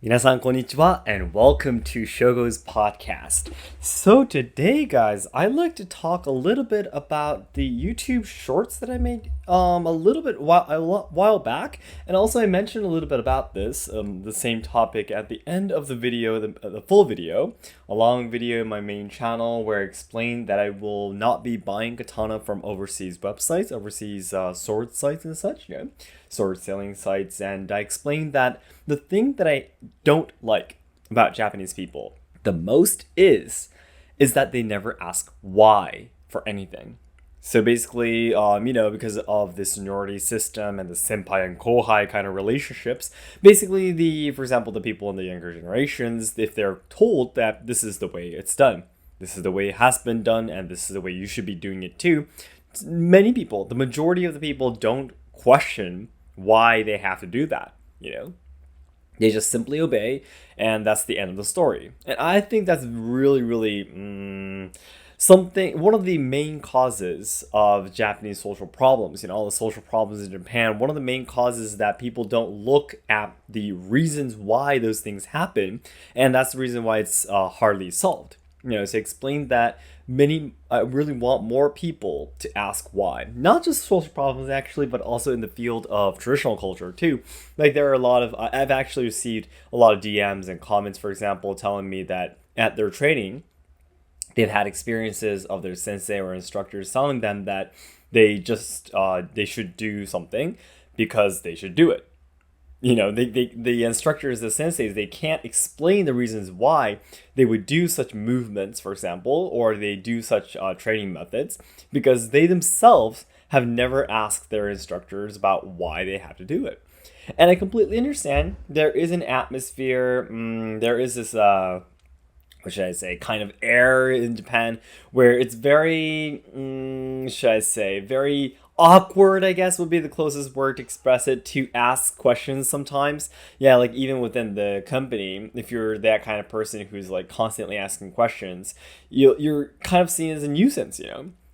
皆さん、こんにちは, and welcome to Shogo's podcast. So today, guys, I'd like to talk a little bit about the YouTube shorts that I made a while back, and also I mentioned a little bit about this, the same topic at the end of the video, the full video, a long video in my main channel where I explained that I will not be buying katana from overseas websites, overseas sword sites and such, sword selling sites, and I explained that the thing that I don't like about Japanese people the most is that they never ask why for anything. So basically, because of the seniority system and the senpai and kohai kind of relationships, basically for example, the people in the younger generations, if they're told that this is the way it's done, this is the way it has been done, and this is the way you should be doing it too, many people, the majority of the people don't question why they have to do that. They just simply obey, and that's the end of the story. And I think that's really, really one of the main causes of Japanese social problems. All the social problems in Japan, one of the main causes is that people don't look at the reasons why those things happen, and that's the reason why it's hardly solved. To explain that I really want more people to ask why. Not just social problems, actually, but also in the field of traditional culture, too. Like, there are I've actually received a lot of DMs and comments, for example, telling me that at their training, they've had experiences of their sensei or instructors telling them that they should do something because they should do it. The instructors, the senseis, they can't explain the reasons why they would do such movements, for example, or they do such training methods, because they themselves have never asked their instructors about why they have to do it. And I completely understand. There is an atmosphere, there is this, what should I say, kind of air in Japan where it's very, very awkward, I guess, would be the closest word to express it, to ask questions sometimes. Yeah, like even within the company, if you're that kind of person who's like constantly asking questions, you're kind of seen as a nuisance,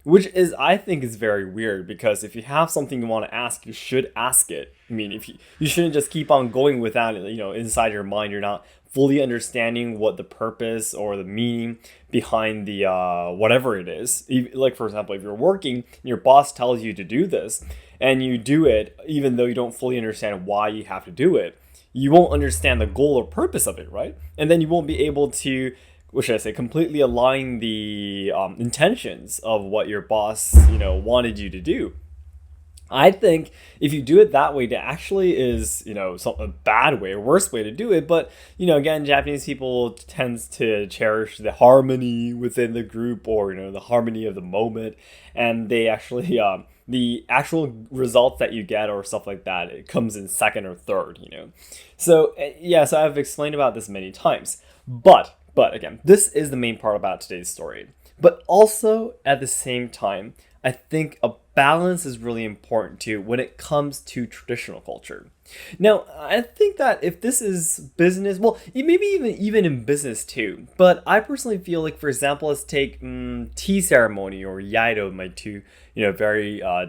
which is, I think, is very weird, because if you have something you want to ask, you should ask it. I mean, if you shouldn't just keep on going without it, inside your mind, you're not fully understanding what the purpose or the meaning behind the whatever it is. Like, for example, if you're working, your boss tells you to do this, and you do it even though you don't fully understand why you have to do it, you won't understand the goal or purpose of it, right? And then you won't be able to, what should I say, completely align the intentions of what your boss, wanted you to do. I think if you do it that way, that actually is, a bad way, or worse way to do it. But, again, Japanese people tends to cherish the harmony within the group, or, the harmony of the moment. And they actually, the actual results that you get or stuff like that, it comes in second or third, So, so I've explained about this many times. But again, this is the main part about today's story. But also, at the same time, I think a balance is really important too when it comes to traditional culture. Now, I think that if this is business, well, maybe even in business too, but I personally feel like, for example, let's take tea ceremony or Yaido, my two,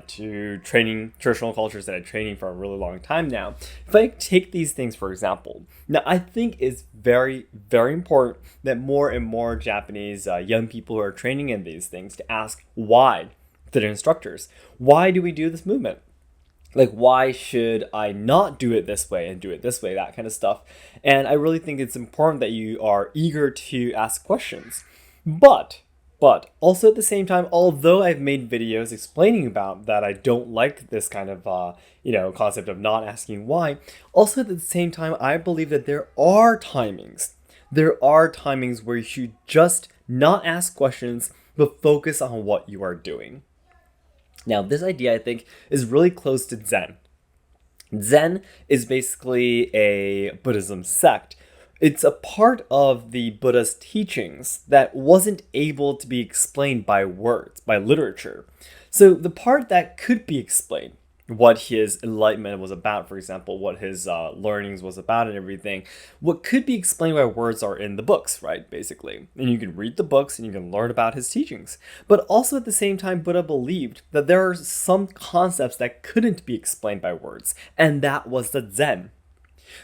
two traditional cultures that I'm training for a really long time now. If I take these things, for example, now I think it's very, very important that more and more Japanese young people who are training in these things to ask why to their instructors. Why do we do this movement? Like, why should I not do it this way and do it this way? That kind of stuff. And I really think it's important that you are eager to ask questions. But also at the same time, although I've made videos explaining about that I don't like this kind of, concept of not asking why, also at the same time, I believe that there are timings. There are timings where you should just not ask questions, but focus on what you are doing. Now, this idea, I think, is really close to Zen. Zen is basically a Buddhism sect. It's a part of the Buddha's teachings that wasn't able to be explained by words, by literature. So the part that could be explained, what his enlightenment was about, for example, what his learnings was about and everything, what could be explained by words are in the books, right, basically. And you can read the books and you can learn about his teachings. But also at the same time, Buddha believed that there are some concepts that couldn't be explained by words, and that was the Zen.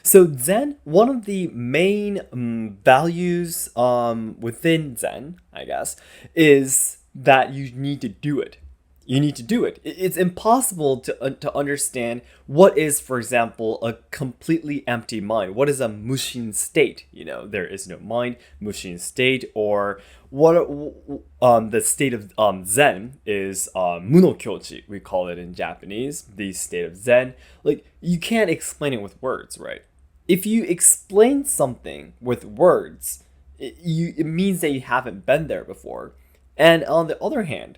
So Zen, one of the main values within Zen, I guess, is that you need to do it. You need to do it. It's impossible to understand what is, for example, a completely empty mind. What is a mushin state? There is no mind, mushin state, or what the state of Zen is munokyoji. We call it in Japanese, the state of Zen. Like, you can't explain it with words, right? If you explain something with words, it means that you haven't been there before. And on the other hand,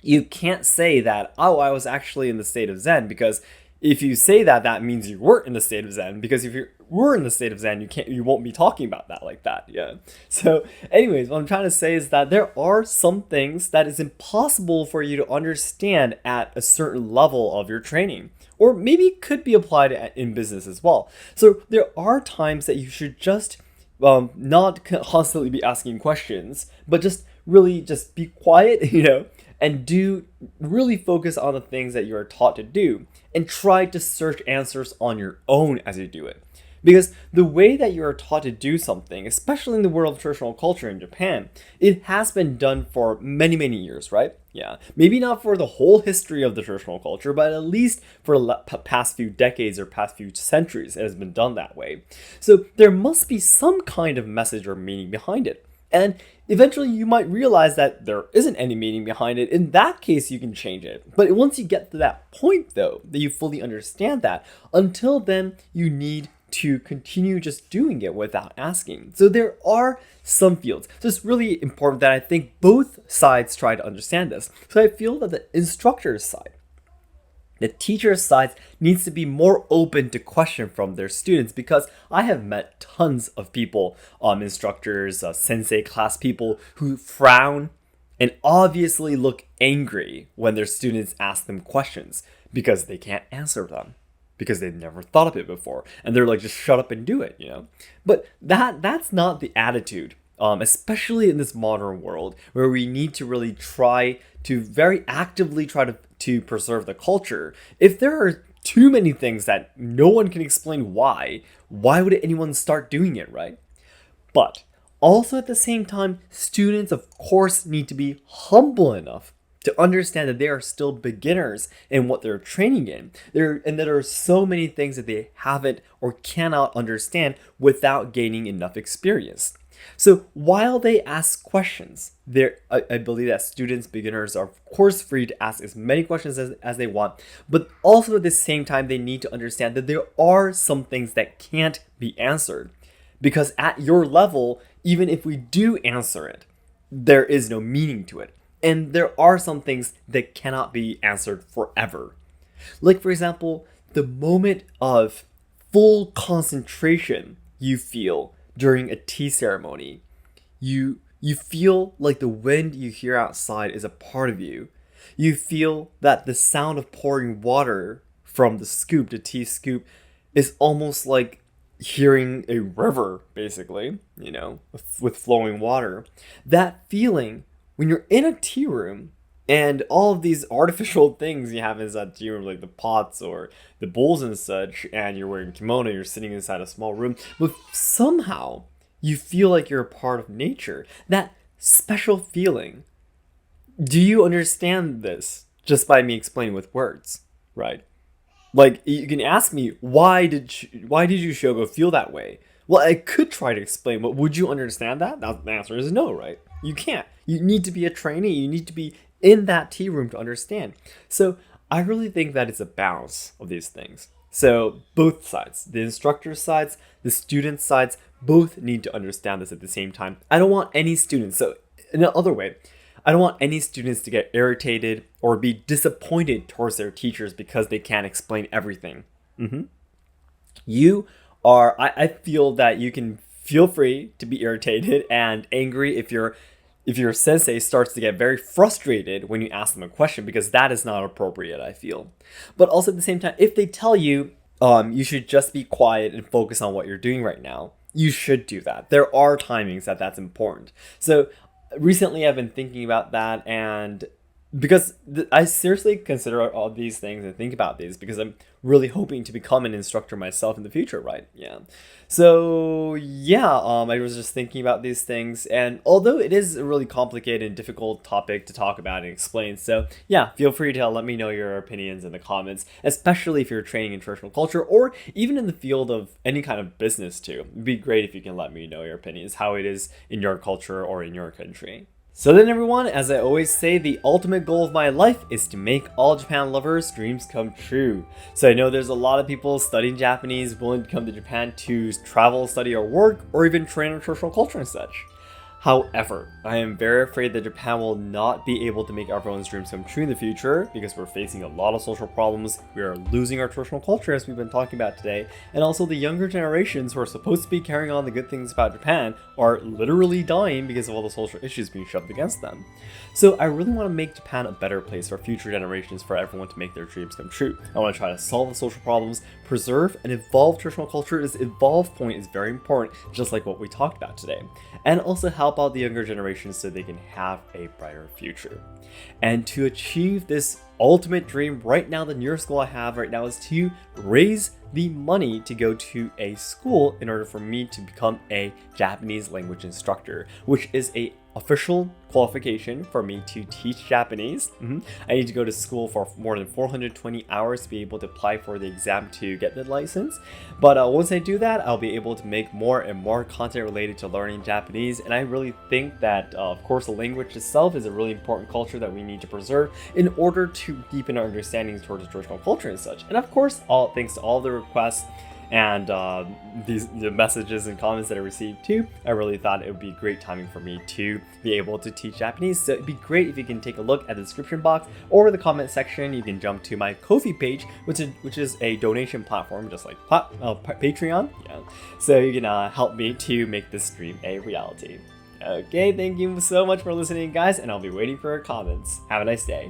you can't say that, oh, I was actually in the state of Zen, because if you say that, that means you weren't in the state of Zen, because if you were in the state of Zen, you won't be talking about that like that. Yeah. So anyways, what I'm trying to say is that there are some things that is impossible for you to understand at a certain level of your training, or maybe it could be applied in business as well. So there are times that you should just not constantly be asking questions, but just really just be quiet, and do really focus on the things that you are taught to do, and try to search answers on your own as you do it. Because the way that you are taught to do something, especially in the world of traditional culture in Japan, it has been done for many, many years, right? Yeah. Maybe not for the whole history of the traditional culture, but at least for the past few decades or past few centuries, it has been done that way. So there must be some kind of message or meaning behind it. And eventually you might realize that there isn't any meaning behind it. In that case, you can change it. But once you get to that point, though, that you fully understand that, until then, you need to continue just doing it without asking. So there are some fields. So it's really important that I think both sides try to understand this. So I feel that the instructor's side, the teacher's side, needs to be more open to question from their students, because I have met tons of people, instructors, sensei class people, who frown and obviously look angry when their students ask them questions because they can't answer them, because they've never thought of it before, and they're like, just shut up and do it, But that's not the attitude, especially in this modern world where we need to really try to very actively try to preserve the culture. If there are too many things that no one can explain why would anyone start doing it, right? But also at the same time, students of course need to be humble enough to understand that they are still beginners in what they're training in. And there are so many things that they haven't or cannot understand without gaining enough experience. So while they ask questions, I believe that students, beginners, are of course free to ask as many questions as they want, but also at the same time, they need to understand that there are some things that can't be answered. Because at your level, even if we do answer it, there is no meaning to it. And there are some things that cannot be answered forever. Like, for example, the moment of full concentration you feel during a tea ceremony. You feel like the wind you hear outside is a part of you. You feel that the sound of pouring water from the tea scoop, is almost like hearing a river, basically, with flowing water. That feeling when you're in a tea room and all of these artificial things you have inside the tea room, like the pots or the bowls and such, and you're wearing kimono, you're sitting inside a small room, but somehow you feel like you're a part of nature. That special feeling. Do you understand this just by me explaining with words, right? Like, you can ask me, why did you, Shogo, feel that way? Well, I could try to explain, but would you understand that? The answer is no, right? You can't. You need to be a trainee. You need to be in that tea room to understand. So I really think that it's a balance of these things. So both sides, the instructor's sides, the student's sides, both need to understand this at the same time. I don't want any students, so in another way, I don't want any students to get irritated or be disappointed towards their teachers because they can't explain everything. I feel that you can feel free to be irritated and angry if your sensei starts to get very frustrated when you ask them a question, because that is not appropriate, I feel. But also at the same time, if they tell you you should just be quiet and focus on what you're doing right now, you should do that. There are timings that's important. So recently I've been thinking about that, and because I seriously consider all these things and think about these because I'm really hoping to become an instructor myself in the future, right? Yeah. So yeah, I was just thinking about these things, and although it is a really complicated and difficult topic to talk about and explain, so yeah, feel free to let me know your opinions in the comments, especially if you're training in traditional culture or even in the field of any kind of business too. It'd be great if you can let me know your opinions, how it is in your culture or in your country. So then everyone, as I always say, the ultimate goal of my life is to make all Japan lovers' dreams come true. So I know there's a lot of people studying Japanese willing to come to Japan to travel, study, or work, or even train in traditional culture and such. However, I am very afraid that Japan will not be able to make everyone's dreams come true in the future because we're facing a lot of social problems, we are losing our traditional culture as we've been talking about today, and also the younger generations who are supposed to be carrying on the good things about Japan are literally dying because of all the social issues being shoved against them. So I really want to make Japan a better place for future generations, for everyone to make their dreams come true. I want to try to solve the social problems, preserve and evolve traditional culture. This evolve point is very important, just like what we talked about today. And also help out the younger generations so they can have a brighter future. And to achieve this ultimate dream, right now the nearest goal I have right now is to raise the money to go to a school in order for me to become a Japanese language instructor, which is a official qualification for me to teach Japanese. I need to go to school for more than 420 hours to be able to apply for the exam to get the license. But once I do that, I'll be able to make more and more content related to learning Japanese. And I really think that, of course, the language itself is a really important culture that we need to preserve in order to deepen our understandings towards traditional culture and such. And of course, thanks to all the requests and the messages and comments that I received too, I really thought it would be great timing for me to be able to teach Japanese. So it'd be great if you can take a look at the description box or the comment section. You can jump to my Ko-fi page, which is a donation platform, just like Patreon. Yeah. So you can help me to make this dream a reality. Okay, thank you so much for listening, guys, and I'll be waiting for your comments. Have a nice day.